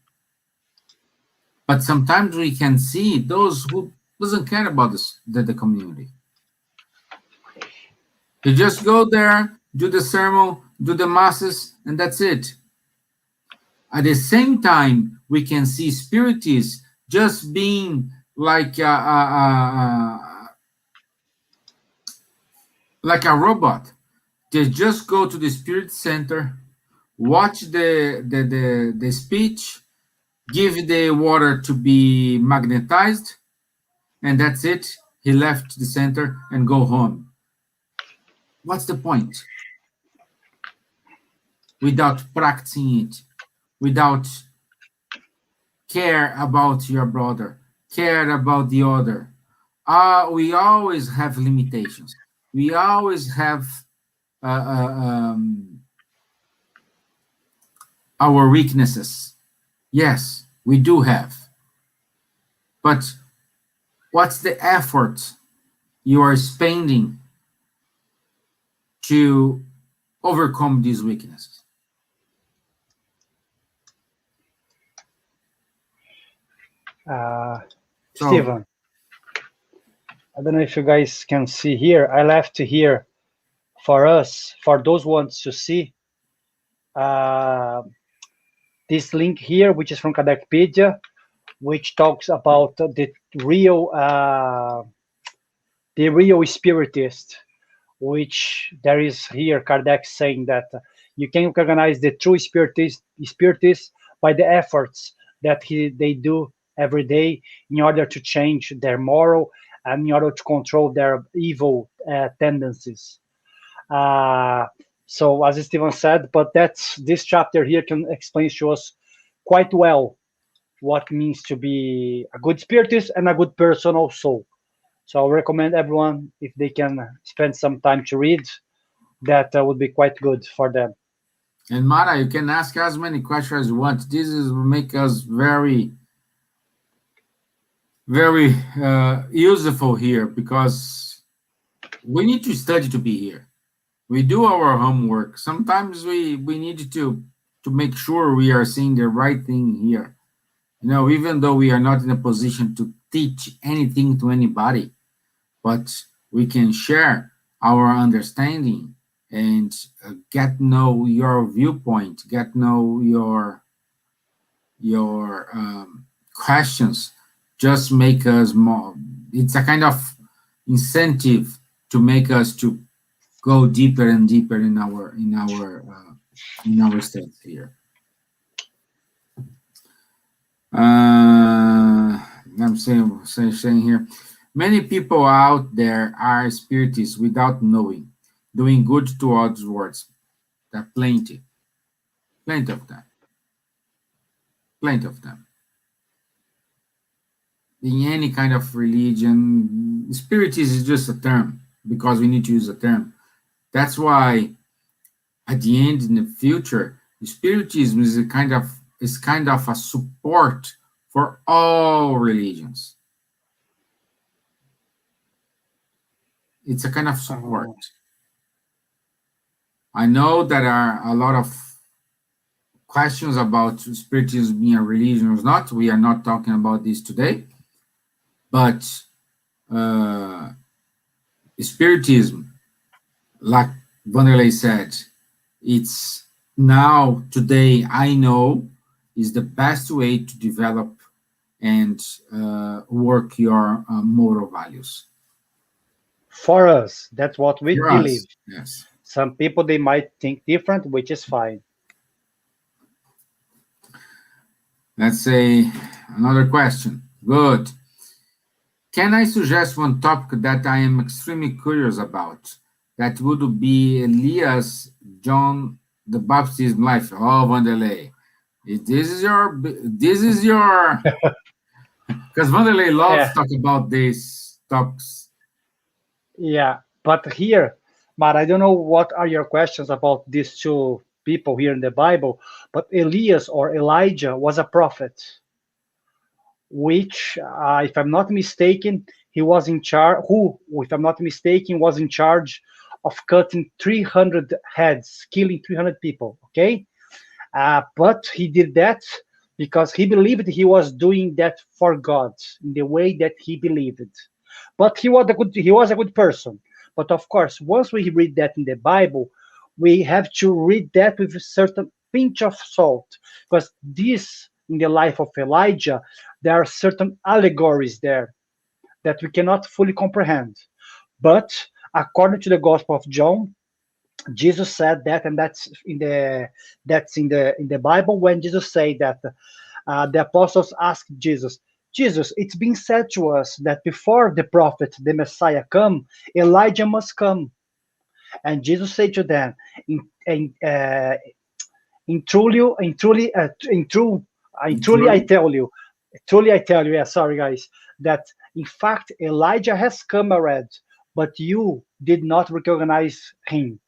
But sometimes we can see those who doesn't care about the community. They just go there, do the sermon, do the masses, and that's it. At the same time, we can see spiritists just being like a robot. They just go to the spirit center, watch the speech, give the water to be magnetized, and that's it. He left the center and go home. What's the point? Without practicing it, without care about your brother, care about the other. We always have limitations. We always have our weaknesses. Yes, we do have. But what's the effort you are spending to overcome these weaknesses? Stevan, I don't know if you guys can see here. I left here for us, for those ones to see, this link here, which is from Kardecpedia, which talks about the real spiritist, which there is here Kardec saying that you can recognize the true spiritist by the efforts that they do every day in order to change their moral and in order to control their evil tendencies. So as Stevan said, but this chapter here can explain to us quite well what it means to be a good spiritist and a good person also. So I recommend everyone, if they can spend some time to read, that would be quite good for them. And Mara, you can ask as many questions as you want. This will make us very, very useful here, because we need to study to be here. We do our homework. Sometimes we need to make sure we are seeing the right thing here. Even though we are not in a position to teach anything to anybody, but we can share our understanding and get to know your viewpoint, get to know your questions. Just make us more. It's a kind of incentive to make us to go deeper and deeper in our steps here. I'm saying here, many people out there are spiritists without knowing, doing good towards words. There are plenty of them. Plenty of them. In any kind of religion, spiritism is just a term, because we need to use a term. That's why at the end, in the future, Spiritism is kind of a support for all religions. It's a kind of support. I know there are a lot of questions about Spiritism being a religion or not. We are not talking about this today. But Spiritism, like Wanderley said, it's now, today, I know, is the best way to develop and work your moral values. For us, that's what we For believe. us, yes. Some people, they might think different, which is fine. Let's say another question. Good. Can I suggest one topic that I am extremely curious about? That would be Elias, John the Baptist life. Oh, Wanderley. This is your, because Wanderley loves to talk about these topics. Yeah, but here, but I don't know what are your questions about these two people here in the Bible, but Elias or Elijah was a prophet, which, if I'm not mistaken, he was in charge, who, if I'm not mistaken, was in charge of cutting 300 heads, killing 300 people, okay? But he did that because he believed he was doing that for God, in the way that he believed. But he was a good person. But of course, once we read that in the Bible, we have to read that with a certain pinch of salt, because this, in the life of Elijah, there are certain allegories there that we cannot fully comprehend. But according to the Gospel of John, Jesus said that, and that's in the Bible, when Jesus said that the apostles asked Jesus, it's been said to us that before the prophet, the Messiah come, Elijah must come. And Jesus said to them, truly I tell you, yeah, sorry guys, that in fact Elijah has come already, but you did not recognize him.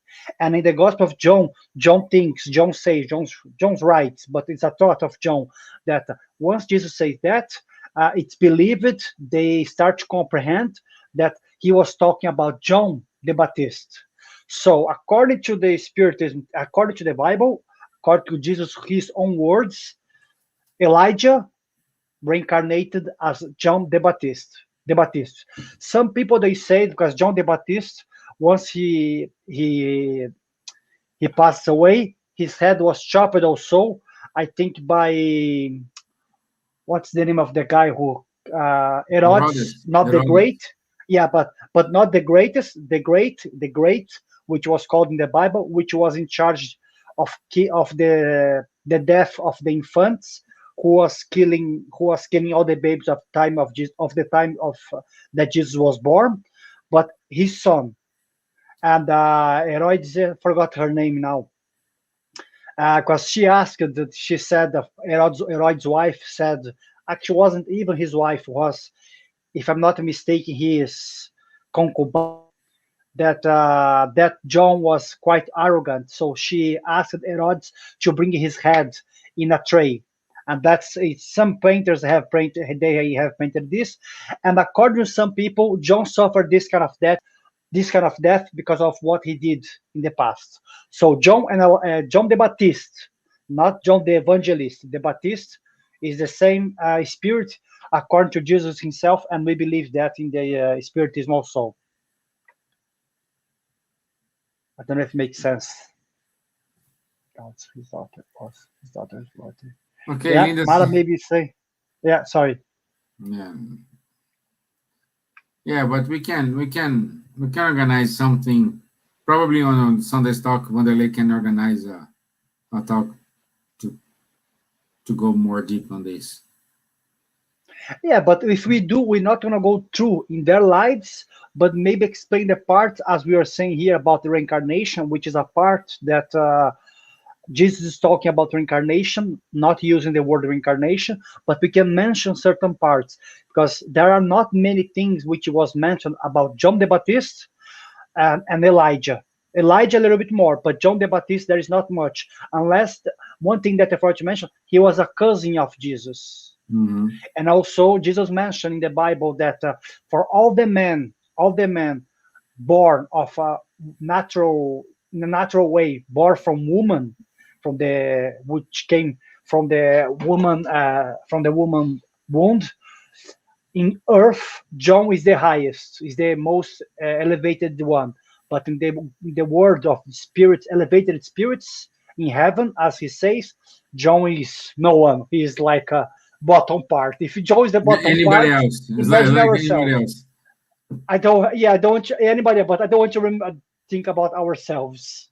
And in the Gospel of John, John writes, but it's a thought of John, that once Jesus says that, it's believed, they start to comprehend that he was talking about John the Baptist. So according to the Spiritism, according to the Bible, according to Jesus, his own words, Elijah reincarnated as John the Baptist. Some people, they say, because John the Baptist, once he passed away, his head was chopped also, I think by, what's the name of the guy who Herodes, not the great, yeah, but not the greatest, the great, which was called in the Bible, which was in charge of the death of the infants, who was killing all the babies of the time of that Jesus was born, but his son. And Herodes, forgot her name now, because she said Herod's wife said, actually wasn't even his wife, was, if I'm not mistaken, his concubine, that John was quite arrogant, so she asked Herodes to bring his head in a tray. And some painters have painted this, and according to some people, John suffered this kind of death because of what he did in the past. So John the Baptist, not John the Evangelist, the Baptist is the same spirit according to Jesus himself, and we believe that in the Spiritism also. I don't know if it makes sense. His daughter's body. Okay, yeah, Linda, Mara, maybe say. Yeah, sorry. Yeah, but we can organize something, probably on Sunday's talk. Wanderley can organize a talk to go more deep on this. Yeah, but if we do, we're not going to go through in their lives, but maybe explain the part, as we are saying here, about the reincarnation, which is a part that Jesus is talking about reincarnation, not using the word reincarnation, but we can mention certain parts, because there are not many things which was mentioned about John the Baptist and Elijah. Elijah a little bit more, but John the Baptist, there is not much, unless one thing that I forgot to mention, he was a cousin of Jesus. And also Jesus mentioned in the Bible that for all the men born of a natural way, born from woman, which came from the woman womb, in earth, John is the highest, is the most elevated one. But in the world of spirits, elevated spirits in heaven, as he says, John is no one. He is like a bottom part. If John is the bottom Anybody part, else? It's imagine like ourselves. anybody else. I don't want anybody, but I don't want to think about ourselves.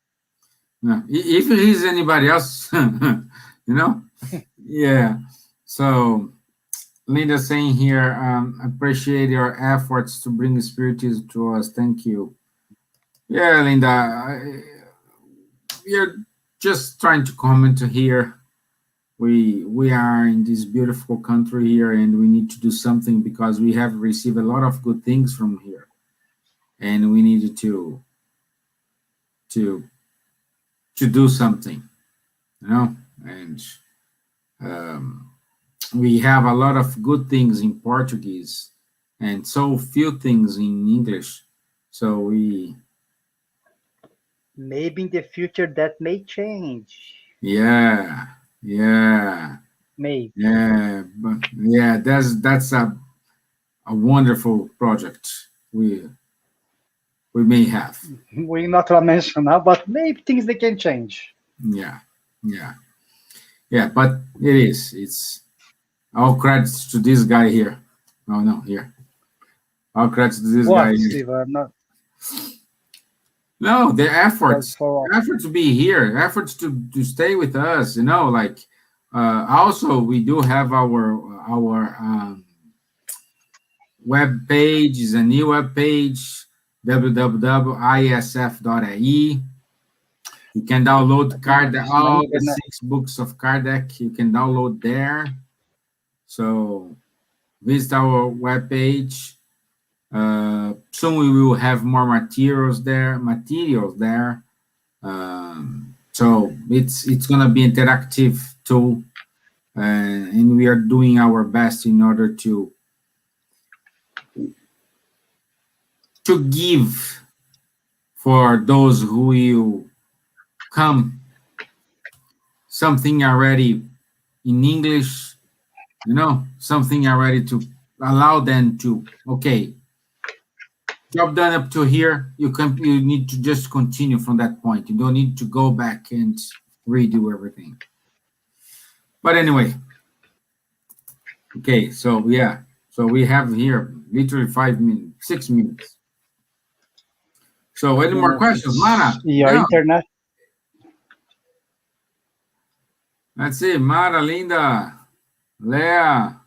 No. If he's anybody else, yeah. So Linda saying here, appreciate your efforts to bring Spiritism to us. Thank you. Yeah, Linda, we are just trying to comment here. We are in this beautiful country here, and we need to do something because we have received a lot of good things from here, and we needed to do something, and we have a lot of good things in Portuguese and so few things in English. So maybe in the future that may change. Yeah. Maybe. Yeah, but yeah, that's a wonderful project we may have. We're not gonna mention now, but maybe things they can change. Yeah, but it's all credits to this guy here. Oh no, here. All credits to this guy here. Stevan? No, the efforts to be here, efforts to stay with us, also we do have our web page, is a new web page, www.isf.ie. You can download Kardec, all the 6 books of Kardec, you can download there. So visit our web page. Soon we will have more materials there. So it's gonna be interactive tool, and we are doing our best in order to give for those who will come something already in English, something already to allow them to, okay, job done up to here, you need to just continue from that point. You don't need to go back and redo everything. But anyway, okay, so yeah, so we have here literally 6 minutes. So any more questions, Mara? Your internet. Let's see, Mara, Linda, Leah.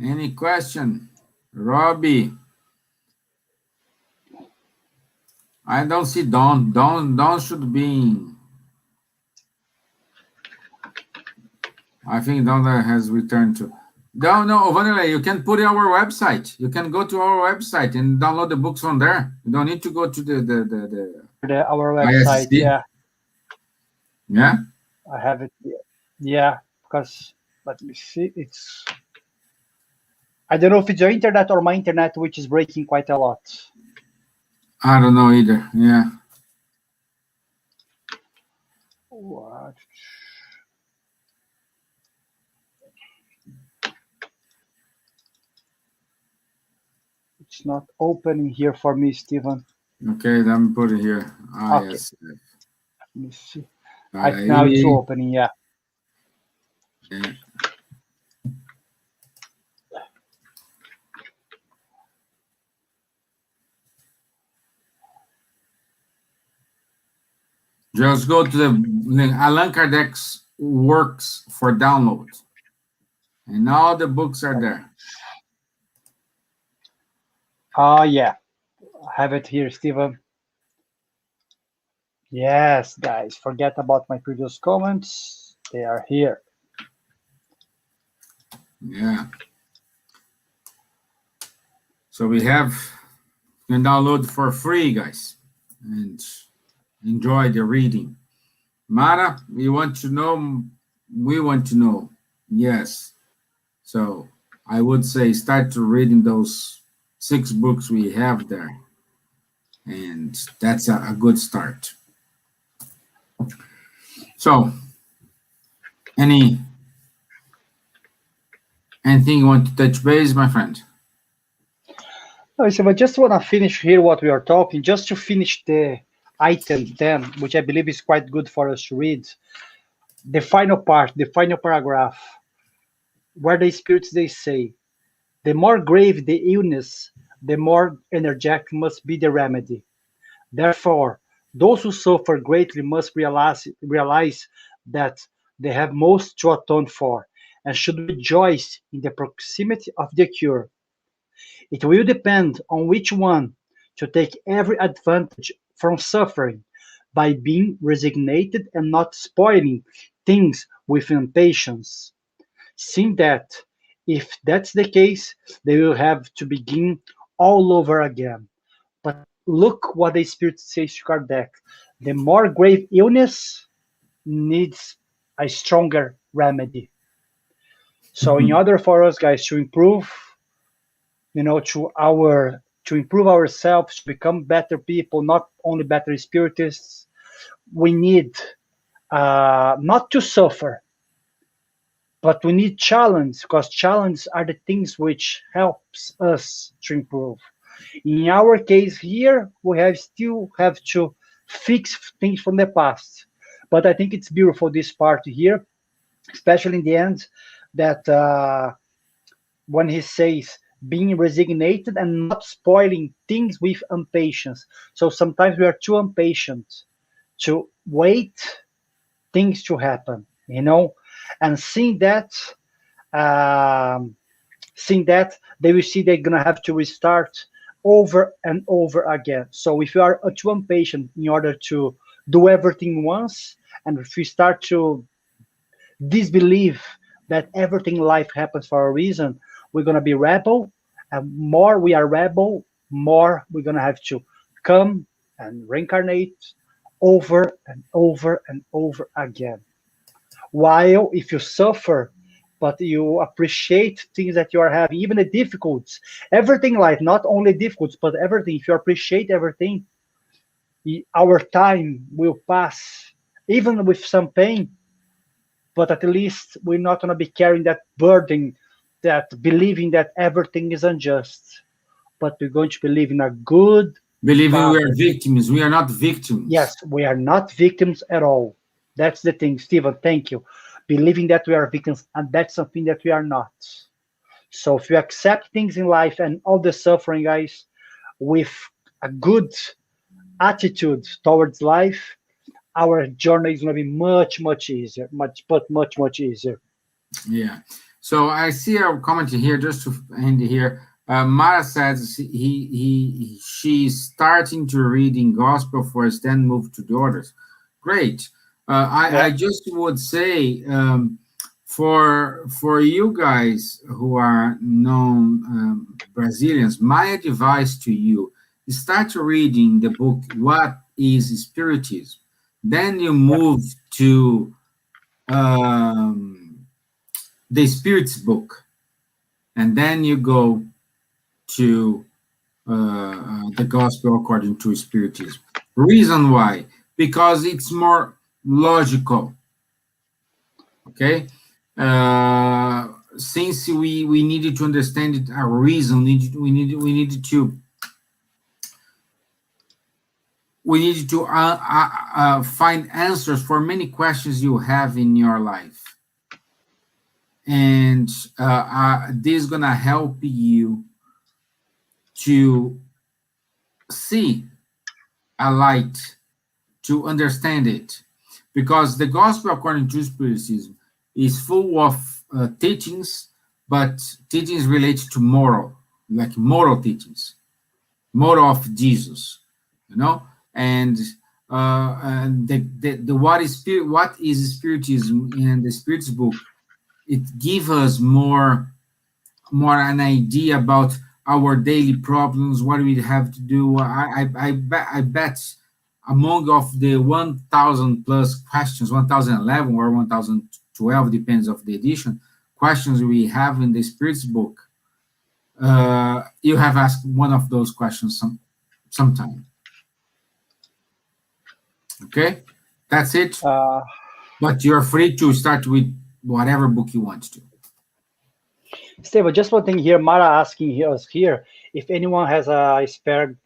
Any question? Robbie. I don't see Dawn. Dawn should be in. I think Dawn has returned to. No, Wanderley, you can put it on our website. You can go to our website and download the books from there. You don't need to go to our website. ISC. Yeah. I have it here. Yeah, because let me see. I don't know if it's your internet or my internet, which is breaking quite a lot. I don't know either. Yeah. What? It's not opening here for me, Stevan. Okay, let me put it here. Okay. Yes. Let me see. Now it's opening, yeah. Okay. Just go to the link, Allan Kardec's works for download. And all the books are there. Yeah. I have it here, Stevan. Yes, guys, forget about my previous comments. They are here. Yeah. So we have, you can download for free, guys, and enjoy the reading. Mara, you want to know? We want to know. Yes. So I would say start to reading those 6 books we have there. And that's a good start. So, anything you want to touch base, my friend? So I just want to finish here what we are talking, just to finish the item 10, which I believe is quite good for us to read. The final part, the final paragraph, where the spirits, they say, the more grave the illness, the more energetic must be the remedy. Therefore, those who suffer greatly must realize that they have most to atone for, and should rejoice in the proximity of the cure. It will depend on which one to take every advantage from suffering, by being resignated and not spoiling things with impatience. Seeing that, if that's the case, they will have to begin all over again. But look what the Spirit says to Kardec. The more grave illness needs a stronger remedy. So in order for us guys to improve, to improve ourselves, to become better people, not only better spiritists, we need not to suffer, but we need challenge, because challenges are the things which helps us to improve. In our case here, we still have to fix things from the past. But I think it's beautiful, this part here, especially in the end, that when he says, being resignated and not spoiling things with impatience. So sometimes we are too impatient to wait things to happen, and seeing that they will see they're gonna have to restart over and over again. So if you are too impatient in order to do everything once, and if we start to disbelieve that everything in life happens for a reason, we're gonna be rebel, and more we are rebel, more we're gonna have to come and reincarnate over and over and over again. While if you suffer, but you appreciate things that you are having, even the difficulties, everything in life, not only difficulties, but everything, if you appreciate everything, our time will pass, even with some pain, but at least we're not going to be carrying that burden, that believing that everything is unjust, but we're going to believe in a good Believing we are victims. We are not victims. Yes, we are not victims at all. That's the thing, Stevan. Thank you. Believing that we are victims, and that's something that we are not. So if you accept things in life and all the suffering, guys, with a good attitude towards life, our journey is going to be much, much easier. Much easier. Yeah. So I see a comment here, just to end here. Mara says she's starting to reading gospel first, then move to the others. Great. I just would say for you guys who are known Brazilians, my advice to you is start reading the book What is Spiritism. Then you move to the Spirits book, and then you go to the Gospel according to Spiritism. Reason why? Because it's more logical. Okay, since we needed to understand it, a reason we needed to find answers for many questions you have in your life, and this is gonna help you to see a light, to understand it, because the Gospel according to Spiritism is full of teachings, but teachings related to moral, like moral teachings, moral of Jesus, and the what is Spiritism in the Spirits book. It gives us more an idea about our daily problems, what we have to do. I bet among of the 1,000 plus questions, 1,011 or 1,012, depends of the edition, questions we have in the Spirits book, you have asked one of those questions sometime. Okay? That's it. But you're free to start with whatever book you want to. Stevan, just one thing here. Mara asking us here if anyone has a spare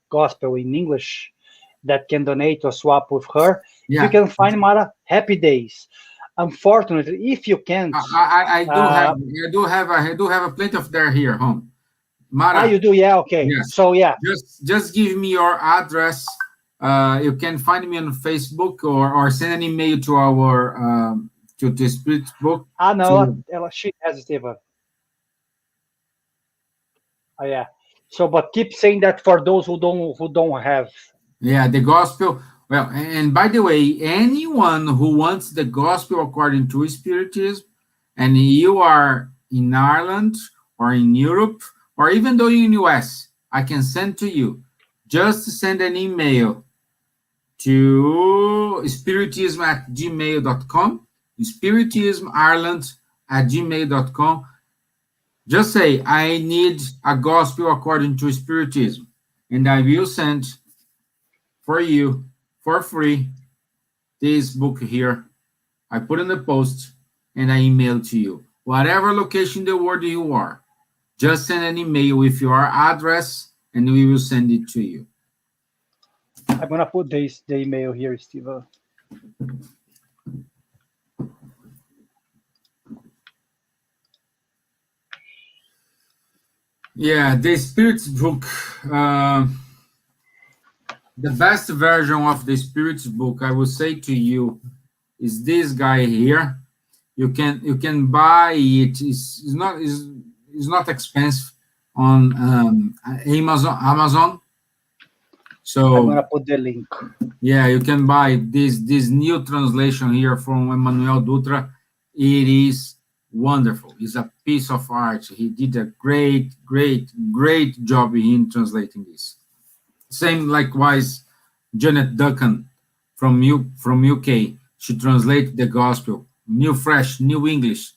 gospel in English that can donate or swap with her. Yeah. If you can find Mara, happy days. Unfortunately, if you can't, I do have a plenty of there here home. Mara, you do, yeah, okay. Yes. So yeah, just give me your address. You can find me on Facebook or send an email to our to the Spirit book. no, she has Stevan. Oh, yeah. So, but keep saying that for those who don't have. Yeah, the gospel. Well, and by the way, anyone who wants the gospel according to Spiritism, and you are in Ireland or in Europe, or even though you're in US, I can send to you. Just send an email to spiritism@gmail.com, spiritismireland@gmail.com. Just say, I need a gospel according to Spiritism, and I will send for you for free this book here. I put in the post and I email to you. Whatever location in the world you are, just send an email with your address and we will send it to you. I'm gonna put the email here, Stevan. Yeah, the Spirits book, the best version of the Spirits book, I will say to you, is this guy here. You can buy it. It's not expensive on Amazon. So I'm gonna put the link. Yeah, you can buy this new translation here from Emmanuel Dutra. It is wonderful. It's a piece of art. He did a great job in translating this. Same likewise, Janet Duncan from UK. She translated the gospel, fresh, new English,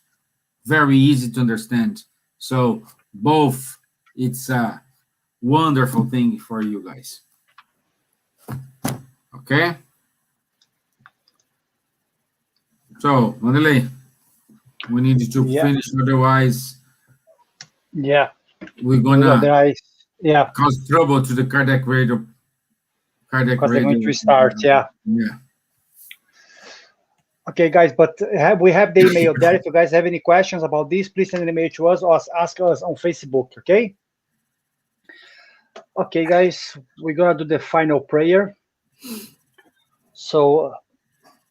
very easy to understand. So both, it's a wonderful thing for you guys. Okay. So, Wanderley, we need to finish, otherwise, we're gonna cause trouble to the Kardec radio. Because they're going to start, yeah. Okay, guys, but we have the email there. If you guys have any questions about this, please send an email to us or ask us on Facebook, okay? Okay, guys, we're gonna do the final prayer. So,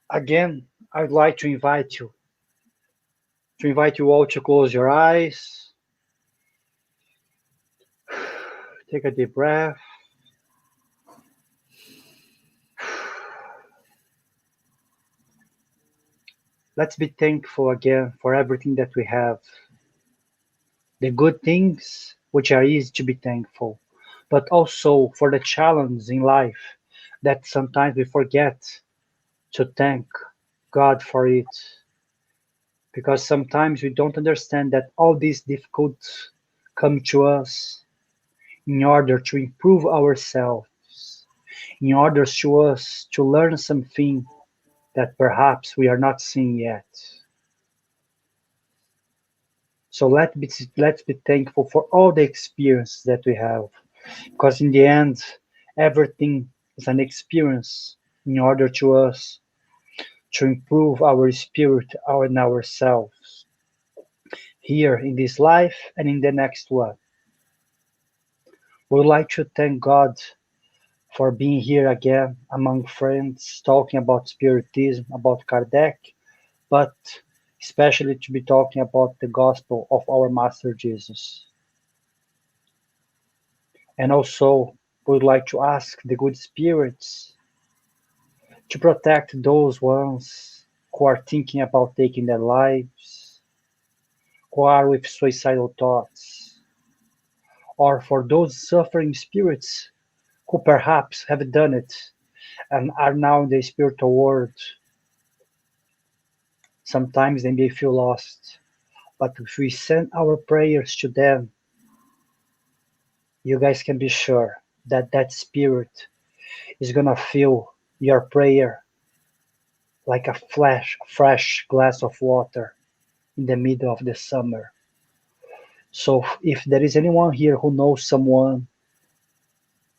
again, I'd like to invite you all to close your eyes. Take a deep breath. Let's be thankful again for everything that we have. The good things, which are easy to be thankful, but also for the challenges in life that sometimes we forget to thank God for it. Because sometimes we don't understand that all these difficulties come to us in order to improve ourselves, in order to us to learn something that perhaps we are not seeing yet. So let's be thankful for all the experience that we have, because in the end, everything is an experience in order to us to improve our spirit and ourselves here in this life and in the next one. We would like to thank God for being here again among friends, talking about Spiritism, about Kardec, but especially to be talking about the gospel of our Master Jesus. And also, we would like to ask the good spirits to protect those ones who are thinking about taking their lives, who are with suicidal thoughts, or for those suffering spirits who perhaps have done it and are now in the spiritual world, sometimes they may feel lost. But if we send our prayers to them, you guys can be sure that that spirit is gonna feel your prayer like a fresh glass of water in the middle of the summer. So if there is anyone here who knows someone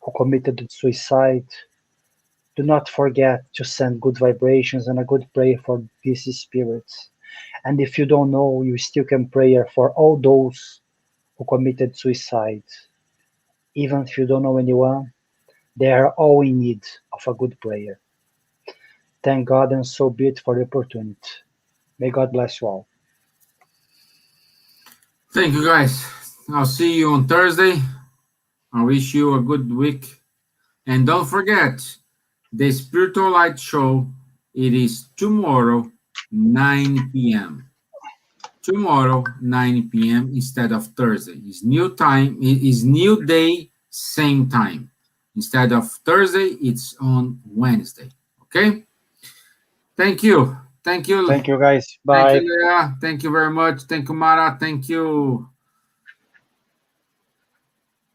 who committed suicide, do not forget to send good vibrations and a good prayer for these spirits. And if you don't know, you still can pray for all those who committed suicide. Even if you don't know anyone, they are all in need of a good prayer. Thank God, and so be it for the opportunity. May God bless you all. Thank you, guys. I'll see you on Thursday. I wish you a good week. And don't forget, the Spiritual Light Show, it is tomorrow, 9 p.m. Tomorrow, 9 p.m. instead of Thursday. It's new time. It is new day, same time. Instead of Thursday, it's on Wednesday. Okay? Thank you. Thank you. Thank you, guys. Bye. Thank you, Leah. Thank you very much. Thank you, Mara. Thank you.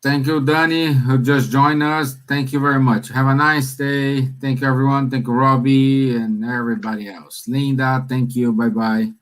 Thank you, Danny, who just joined us. Thank you very much. Have a nice day. Thank you, everyone. Thank you, Robbie, and everybody else. Linda, thank you. Bye-bye.